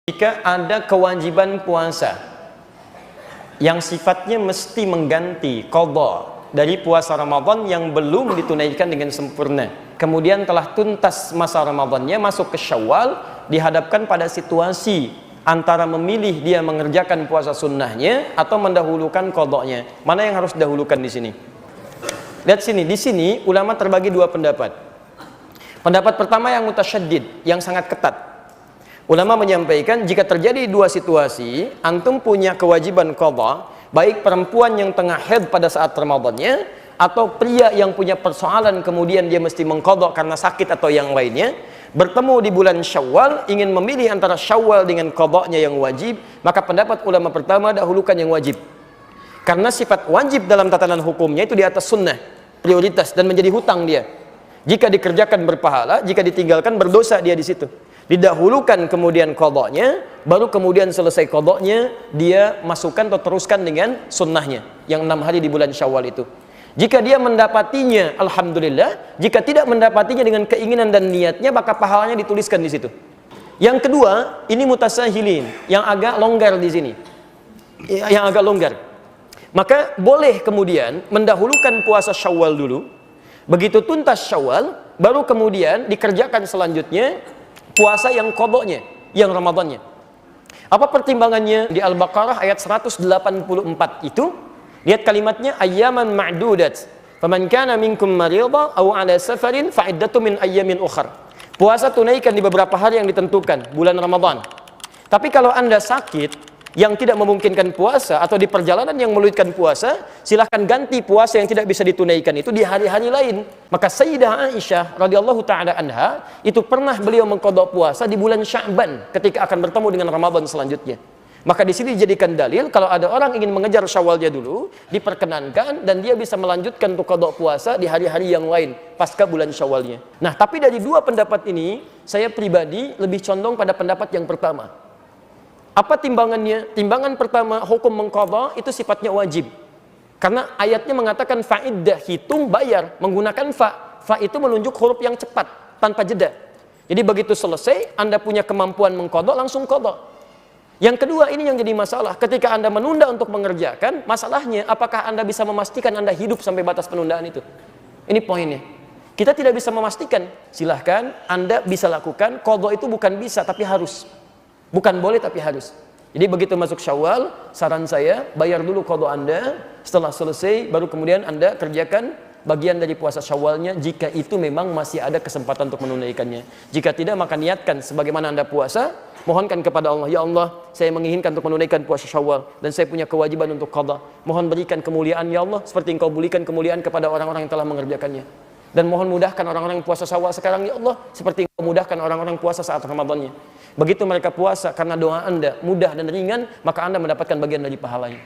Jika ada kewajiban puasa yang sifatnya mesti mengganti qadha dari puasa Ramadan yang belum ditunaikan dengan sempurna, kemudian telah tuntas masa Ramadannya, masuk ke Syawal, dihadapkan pada situasi antara memilih dia mengerjakan puasa sunnahnya atau mendahulukan qadhanya, mana yang harus didahulukan di sini? Lihat sini, di sini ulama terbagi dua pendapat. Pendapat pertama yang mutasyaddid, yang sangat ketat. Ulama menyampaikan jika terjadi dua situasi, antum punya kewajiban qadha, baik perempuan yang tengah haid pada saat Ramadannya atau pria yang punya persoalan kemudian dia mesti mengqadha karena sakit atau yang lainnya, bertemu di bulan Syawal, ingin memilih antara Syawal dengan qadhanya yang wajib, maka pendapat ulama pertama dahulukan yang wajib. Karena sifat wajib dalam tatanan hukumnya itu di atas sunnah, prioritas, dan menjadi hutang dia. Jika dikerjakan berpahala, jika ditinggalkan berdosa dia di situ. Didahulukan kemudian qadhanya, baru kemudian selesai qadhanya dia masukkan atau teruskan dengan sunnahnya yang 6 hari di bulan Syawal itu. Jika dia mendapatinya, alhamdulillah. Jika tidak mendapatinya dengan keinginan dan niatnya, maka pahalanya dituliskan di situ. Yang kedua, ini mutasahilin, yang agak longgar di sini, yang agak longgar. Maka boleh kemudian mendahulukan puasa Syawal dulu. Begitu tuntas Syawal, baru kemudian dikerjakan selanjutnya puasa yang qadhanya, yang Ramadannya. Apa pertimbangannya? Di Al-Baqarah ayat 184 itu, lihat kalimatnya, ayyaman ma'dudat. Faman kana minkum maridha aw 'ala safarin fa iddatun min ayyamin ukhar. Puasa tunaikan di beberapa hari yang ditentukan, bulan Ramadan. Tapi kalau Anda sakit yang tidak memungkinkan puasa atau di perjalanan yang meluitkan puasa, silahkan ganti puasa yang tidak bisa ditunaikan itu di hari-hari lain. Maka Sayyidah Aisyah radhiyallahu taala anha itu pernah beliau mengqadha puasa di bulan Sya'ban ketika akan bertemu dengan Ramadan selanjutnya. Maka di sini dijadikan dalil kalau ada orang ingin mengejar Syawalnya dulu, diperkenankan dan dia bisa melanjutkan untuk qadha puasa di hari-hari yang lain pasca bulan Syawalnya. Nah, tapi dari dua pendapat ini, saya pribadi lebih condong pada pendapat yang pertama. Apa timbangannya? Timbangan pertama, hukum mengqadha itu sifatnya wajib. Karena ayatnya mengatakan fa'iddah, hitung bayar, menggunakan fa. Fa itu menunjuk huruf yang cepat, tanpa jeda. Jadi begitu selesai, Anda punya kemampuan mengqadha, langsung qadha. Yang kedua, ini yang jadi masalah. Ketika Anda menunda untuk mengerjakan, masalahnya apakah Anda bisa memastikan Anda hidup sampai batas penundaan itu? Ini poinnya. Kita tidak bisa memastikan. Silahkan, Anda bisa lakukan. Qadha itu bukan bisa, tapi harus. Bukan boleh tapi harus. Jadi begitu masuk Syawal, saran saya bayar dulu qadha Anda, setelah selesai baru kemudian Anda kerjakan bagian dari puasa Syawalnya jika itu memang masih ada kesempatan untuk menunaikannya. Jika tidak, maka niatkan sebagaimana Anda puasa, mohonkan kepada Allah, ya Allah, saya menginginkan untuk menunaikan puasa Syawal dan saya punya kewajiban untuk qadha. Mohon berikan kemuliaan ya Allah seperti Engkau berikan kemuliaan kepada orang-orang yang telah mengerjakannya. Dan mohon mudahkan orang-orang yang puasa Syawal sekarang ya Allah seperti Engkau mudahkan orang-orang puasa saat Ramadannya. Begitu mereka puasa karena doa Anda mudah dan ringan, maka Anda mendapatkan bagian dari pahalanya.